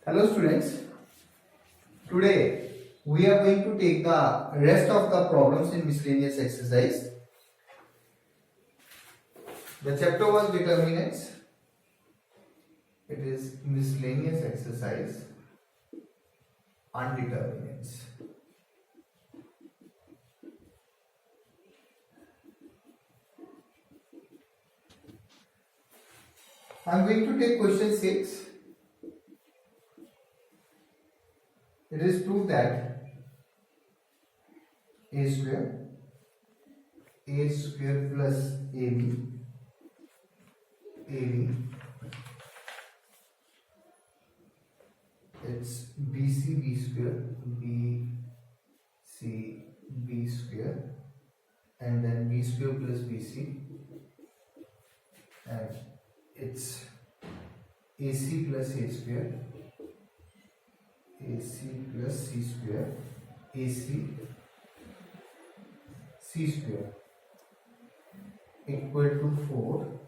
Hello students, today we are going to take the rest of the problems in miscellaneous exercise. The chapter was determinants. It is miscellaneous exercise on determinants. I am going to take question 6. It is proof that a square plus ab it's b square and then b square plus bc and it's ac plus a square plus c square c square equal to 4.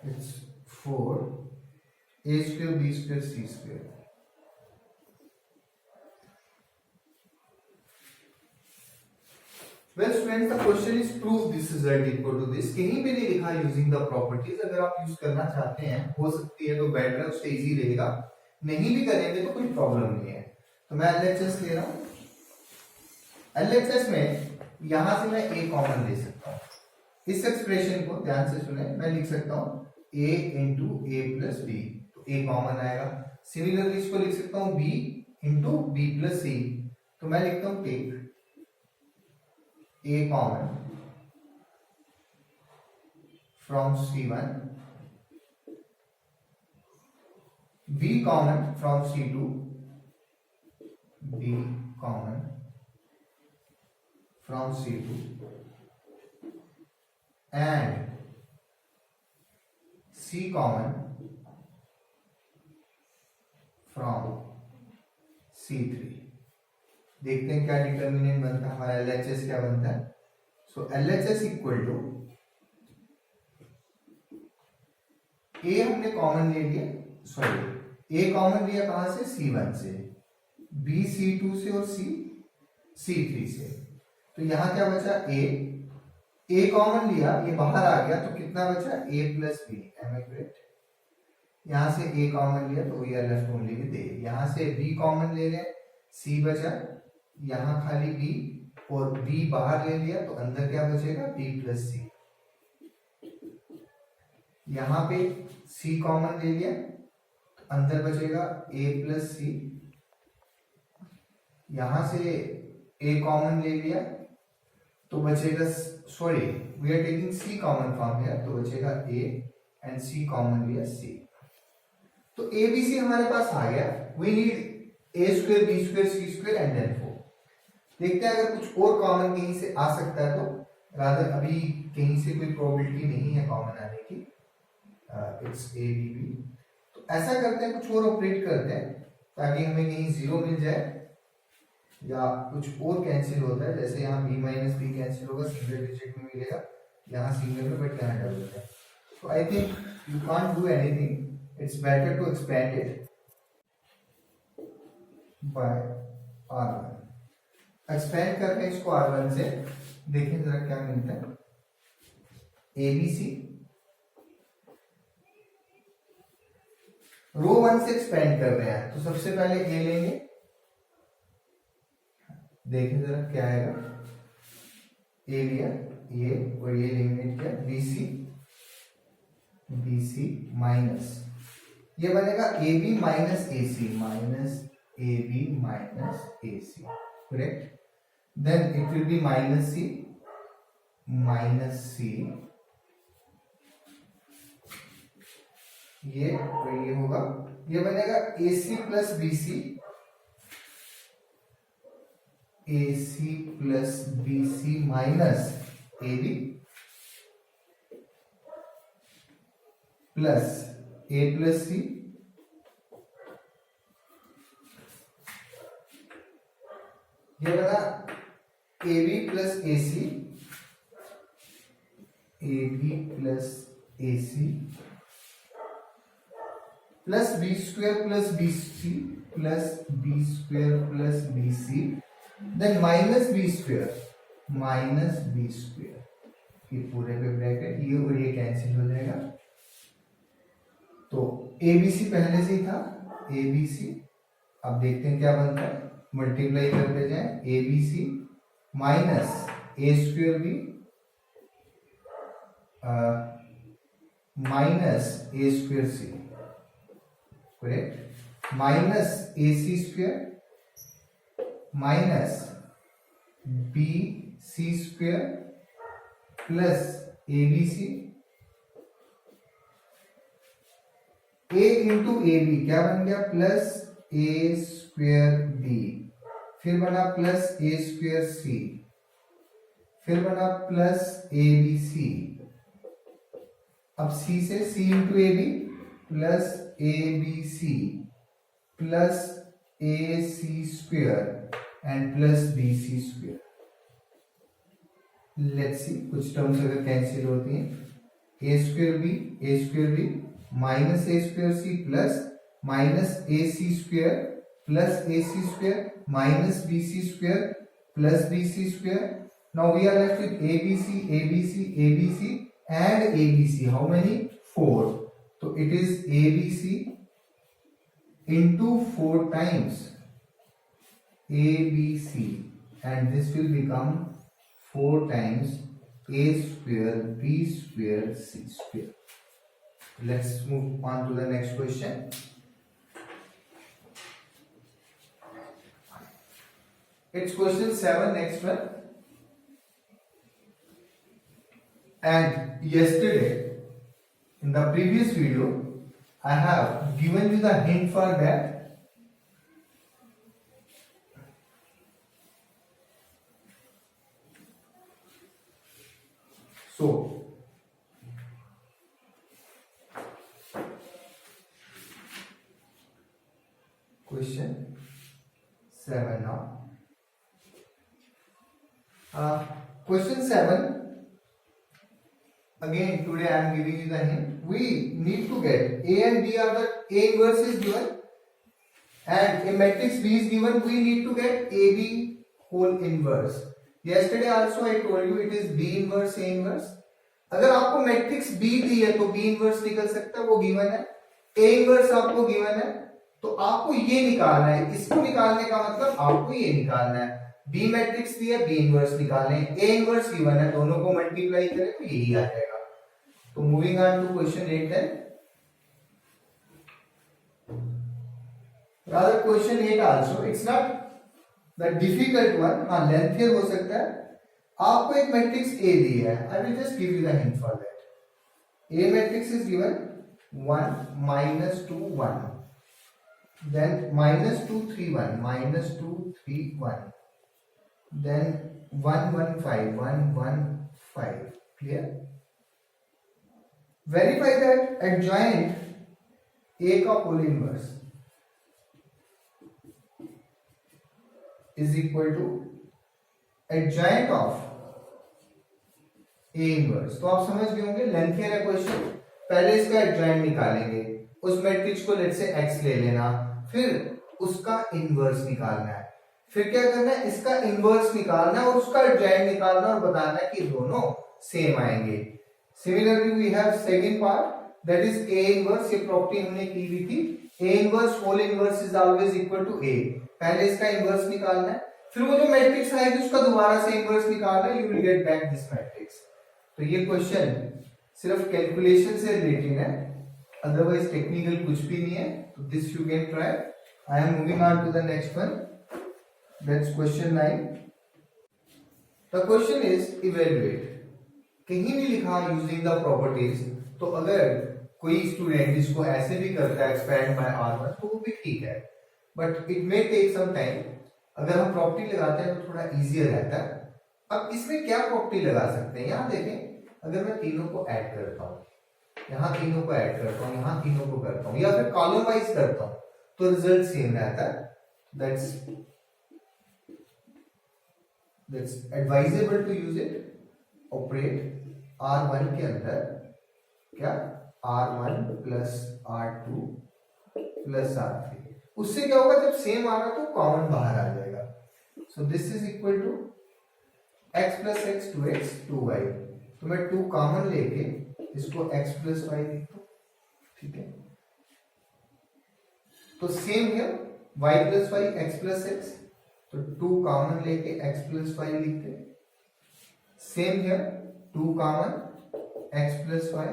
It's 4 a square b square c square. Well students, the question is prove this result equal to this. कहीं पे नहीं लिखा using the properties. अगर आप use करना चाहते हैं हो सकती है तो बेटर है, उससे इजी रहेगा. नहीं भी करेंगे तो कोई प्रॉब्लम नहीं है. तो मैं LHS ले रहा हूं. LHS में यहां से मैं a कॉमन ले सकता हूं. इस एक्सप्रेशन को ध्यान से सुने. मैं लिख सकता हूं a into a plus b, तो a कॉमन आएगा. सिमिलरली इसको लिख सकता हूं b into b plus c, तो मैं लिखता हूं take a common from C1, b common from C2, b common from C2 and c common from C3. देखते हैं क्या डिटर्मिनेंट बनता है हमारा. LHS क्या बनता है. सो LHS इक्वल टू A हमने कॉमन ले लिया, सॉरी A कॉमन लिया कहां से, C1 से, B C2 से और C C3 से. तो यहां क्या बचा A कॉमन लिया, ये बाहर आ गया तो कितना बचा A plus B. Am I correct. यहां से A कॉमन लिया तो we are left only with A. यहां से B कॉमन ले रहे, C बचा, यहां खाली b और b बाहर ले लिया तो अंदर क्या बचेगा b प्लस सी. यहां पे c कॉमन ले लिया तो अंदर बचेगा a प्लस सी. यहां से a कॉमन ले लिया तो बचेगा, sorry we are taking c common from here, तो बचेगा a एंड c कॉमन लिया c. तो a b c हमारे पास आ गया. We need a square b square c square and then 4. देखते हैं अगर कुछ और कॉमन कहीं से आ सकता है तो. रादर अभी कहीं से कोई प्रोबेबिलिटी नहीं है कॉमन आने की. It's a b b. तो ऐसा करते हैं, कुछ और ऑपरेट करते हैं ताकि हमें कहीं जीरो मिल जाए या कुछ और कैंसिल होता है. जैसे यहाँ b माइनस बी कैंसिल होगा, सिंगल डिजिट में मिलेगा, यहाँ सिंगल में बट यहाँ डबल है. तो I think you can't do anything. It's better to expand it by r1. Expand करते हैं इसको r1 से. देखें जरा क्या मिलता है. ABC रो 1 से एक्सपेंड कर रहे हैं तो सबसे पहले A लेंगे. देखें जरा क्या आएगा. A लिया, ये और ये एलिमिनेट किया, BC माइनस, ये बनेगा AB minus AC, minus AB minus AC. Correct. then it will be minus c ये और ये होगा. ये बनेगा AC plus BC minus AB plus A plus C ये बना AB plus AC AB plus AC plus b square plus b c plus b square plus b c, then minus b square ये पूरे पे bracket, ये और ये cancel हो जाएगा। तो एबीसी पहले से ही था, एबीसी। अब देखते हैं क्या बनता है, मल्टीप्लाई करते जाए, ABC minus a square b minus a square c, correct, minus a c square minus b c square plus a b c, a into a b क्या बन गया, प्लस ए स्क्वायर बी, फिर बना प्लस ए square सी, फिर बना plus a b सी। अब c से c into a b plus a b c plus a c square and plus b c square. Let's see कुछ टर्म्स अगर कैंसिल होती हैं, a square b minus a square c plus minus a c square plus a c square minus b c square plus b c square. Now we are left with a b c a b c a b c and a b C, how many, 4। तो it is a b c into 4 times ABC, and this will become 4 times A square B square C square. Let's move on to the next question. It's question 7, next one. And yesterday in the previous video I have given you the hint for that. So question 7 now. Question 7. Again, today I am giving you the hint. We need to get A and B are the A inverse is given, and a matrix B is given. We need to get AB whole inverse. Yesterday also I told you it is B inverse A inverse. अगर आपको matrix B दी है तो B inverse निकल सकता है, वो given है। A inverse आपको गिवन है, तो आपको ये निकालना है। इसको निकालने का मतलब आपको ये निकालना है। B मैट्रिक्स दी है, B inverse निकालने, A inverse गिवन है, दोनों को मल्टीप्लाई करें तो यही आ जाएगा। तो moving on to question 8 then. Rather question 8 also, it's not the difficult one, हाँ lengthier हो सकता है। आपको एक मैट्रिक्स A दी है, I will just give you the hint for that. A matrix is given 1 minus 2 1, then minus 2 3 1, minus 2 3 1, then 1 1 5 1 1 5. Clear? Verify that adjoint A का whole inverse is equal to adjoint of A inverse. तो आप समझ गए होंगे, lengthier है question. पहले इसका adjoint निकालेंगे, उस मैट्रिक्स को लेट से x ले लेना, फिर उसका इनवर्स निकालना है, फिर क्या करना है, इसका इनवर्स निकालना है और उसका एडजॉइंट निकालना और बताना है कि दोनों सेम आएंगे। Similarly we have second part, that is A inverse. ये प्रॉपर्टी हमने की हुई थी, A inverse whole inverse is always equal to A। पहले इसका इनवर्स निकालना है, फिर वो जो मैट्रिक्स आएगी उसका दोबारा से इनवर्स निकालना है, you will get back this matrix. तो ये क्वेश्चन सिर्फ कैलकुलेशन से रिलेटेड है, अदरवाइज टेक्निकल कुछ भी नहीं है। तो this you can try. I am moving on to the next one, that's question 9। The question is evaluate. कहीं भी लिखा यूजिंग द प्रॉपर्टीज, तो अगर कोई स्टूडेंट इसको ऐसे भी करता है एक्सपैंड बाय R1 तो वो भी ठीक है, but it may take some time. अगर हम प्रॉपर्टी लगाते हैं तो थोड़ा इजियर रहता है। अब इसमें क्या प्रॉपर्टी लगा सकते हैं, यहाँ देखें, अगर मैं तीनों को ऐड करता हूँ, यहाँ तीनों को ऐड करता हूँ, यहाँ तीनों को करता हूँ, या फिर कॉलम वाइज करता हूँ, तो रिजल्ट सेम रहता है। That's advisable to use it. Operate R1 के अंदर क्या, R1 plus R2 plus R3। उससे क्या होगा, जब सेम आ रहा तो कॉमन बाहर आ जाएगा। So this is equal to x plus x 2x 2y। तो मैं 2 कॉमन लेके इसको x प्लस वाई लिखता हूं, ठीक है। तो सेम है y plus y x plus x, तो 2 कॉमन लेके x प्लस वाई लिखते हैं। सेम है 2 common x plus Y,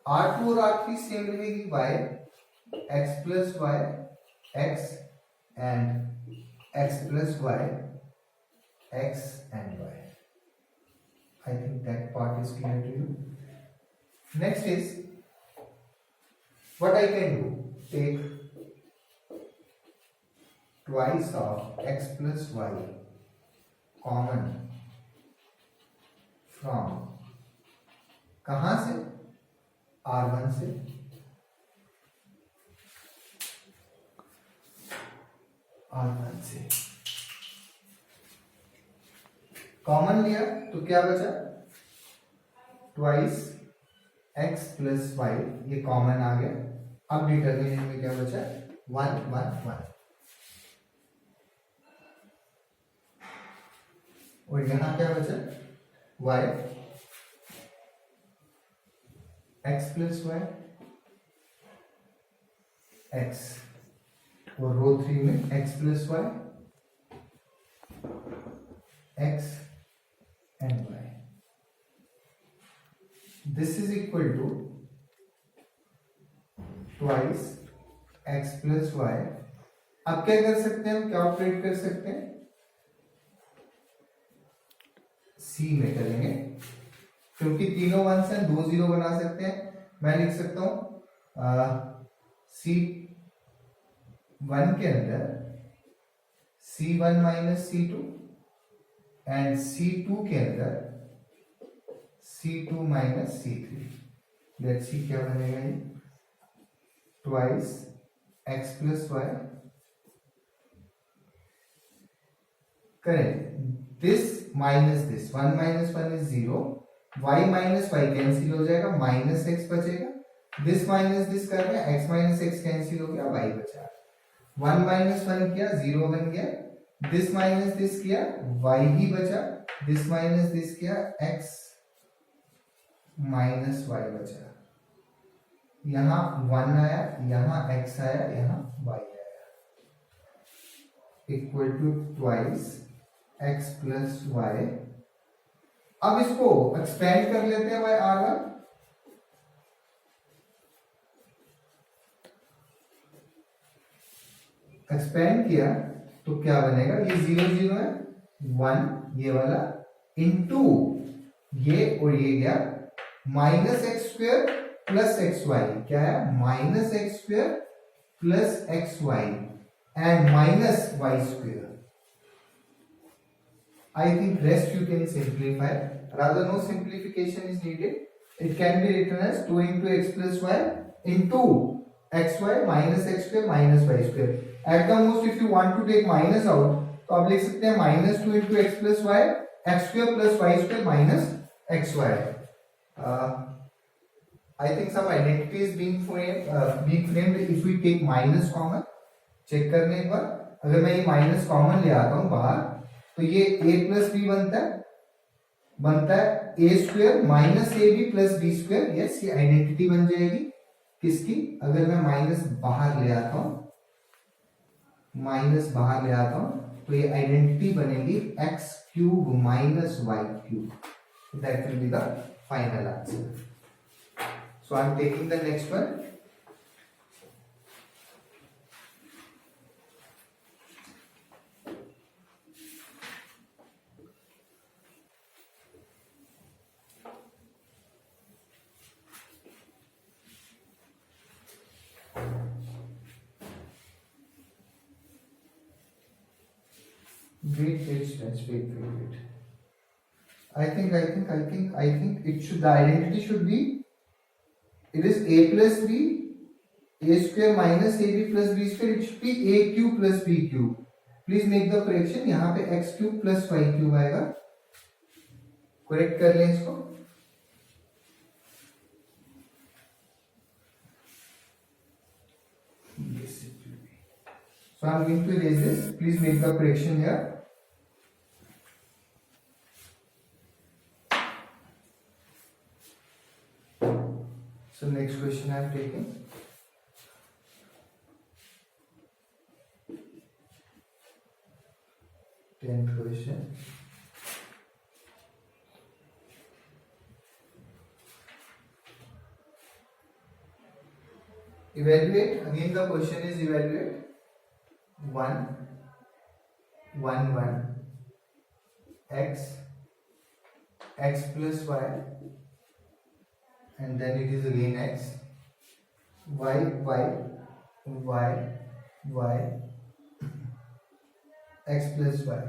R2 और R3 सेम रहेगी y x plus y x and x plus y x and y. I think that part is clear to you. Next is what I can do. Take twice of x plus y common from कहां से, R1 से, R1 से common लिया तो क्या बचा, twice x plus Y, ये common आ गया। अब डिटर्मिनेंट में क्या बचा, 1 1 1, और यहां क्या बचा, y x plus y x, और रो 3 में x plus y x and y. This is equal to twice x plus y. अब क्या कर सकते हैं, हम क्या ऑपरेट कर सकते हैं, c में करेंगे, क्योंकि तीनों वन से 2 0 बना सकते हैं। मैं लिख सकता हूं C1 के अंदर C1 minus C2 and C2 के अंदर C2 minus C3। Let's see क्या बनेगा, ये twice x plus y, correct, this minus this, 1 minus 1 is 0, y minus y cancel हो जाएगा, माइनस x बचेगा, दिस माइनस दिस कर रहे हैं, x माइनस x कैंसिल हो गया, y बचा, 1 माइनस 1 किया 0 बन गया, दिस माइनस दिस किया y ही बचा, दिस माइनस दिस किया x माइनस y बचा, यहां 1 आया, यहां x आया, यहां y आया, equal to twice x plus y. अब इसको एक्सपेंड कर लेते हैं बाय R1, एक्सपेंड किया तो क्या बनेगा, ये 0 0 है, 1 ये वाला इंटू ये, और ये गया minus x square plus x y, क्या है, minus x square plus x y and minus y square. I think rest you can simplify, rather no simplification is needed. It can be written as 2 into x plus y into xy minus x square minus y square. At the most if you want to take minus out, तो आप लिख सकते हैं minus 2 into x plus y x square plus y square minus xy. I think some identity is being framed if we take minus common. Check करने एक बार, अगर मैं ये माइनस कॉमन ले आता हूं बाहर, तो ये a प्लस बी बनता है a square minus a b plus b square. Yes, ये आइडेंटिटी बन जाएगी किसकी, अगर मैं माइनस बाहर ले आता हूं, माइनस बाहर ले आता हूं, तो ये आइडेंटिटी बनेगी x cube minus y cube. That will be the final answer. So I am taking the next one. Wait, wait. I think it should, the identity should be, it is a plus b, a square minus ab plus b square, it should be a cube plus b cube. Please make the correction, यहाँ पे x cube plus y cube आएगा, correct कर लें इसको। So I'm going to erase this. Please make the correction here. So next question I am taking. Tenth question. Evaluate. Again the question is evaluate 1, 1, 1, x, x plus y, and then it is again x, y, y, y, y, x plus y.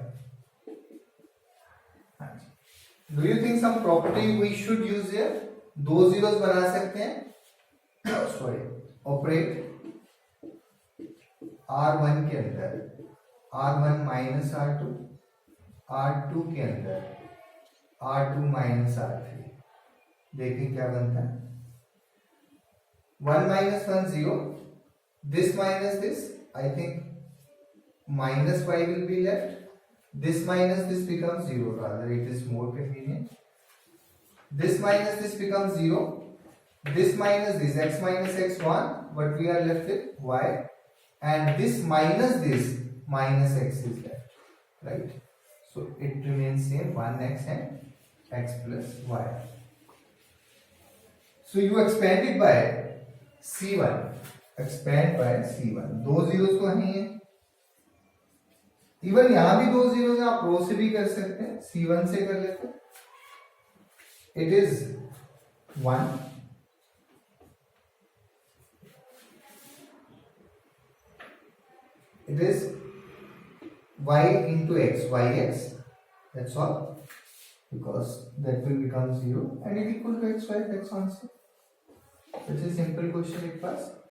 Do you think some property we should use here? दो zeros बना सकते हैं. Sorry. Operate R1 के अंदर R1 minus R2, R2 के अंदर R2 minus R3. देखें क्या बनता है. 1 minus 1 0. This minus this, I think minus y will be left. This minus this becomes 0, rather it is more convenient. This minus this becomes 0. This minus this, x minus x 1, but we are left with y, and this minus x is left, right? So it remains same, 1x and x plus y. So you expand it by c1, expand by c1. दो zeros तो नहीं है, even यहां भी दो zeros हैं, आप रो से भी कर सकते हैं, c1 से कर लेते हैं. It is 1. It is y into x, yx, that's all, because that will become 0 and it equal to xy, that's answer. Such a simple question it was.